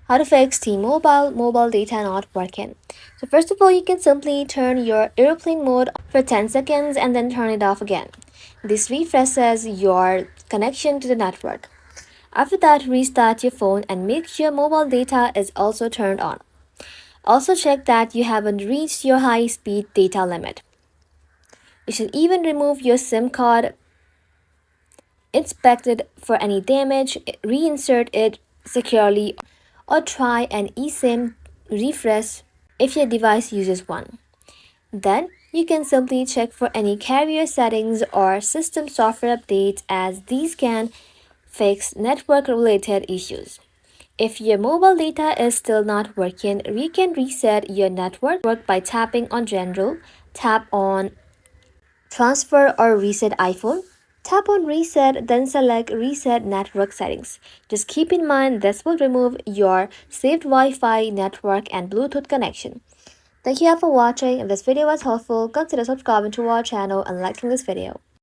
How to fix T-Mobile mobile data not working. So first of all, you can simply turn your airplane mode for 10 seconds and then turn it off again. This refreshes your connection to the network. After that, restart your phone and make sure mobile data is also turned on. Also check that you haven't reached your high-speed data limit. You should even remove your SIM card, inspect it for any damage, reinsert it securely, or try an eSIM refresh if your device uses one. Then you can simply check for any carrier settings or system software updates, as these can fix network related issues. If your mobile data is still not working, you can reset your network by tapping on General, tap on Transfer or Reset iPhone. Tap on Reset, then select Reset Network Settings. Just keep in mind this will remove your saved Wi-Fi, network, and Bluetooth connection. Thank you all for watching. If this video was helpful, consider subscribing to our channel and liking this video.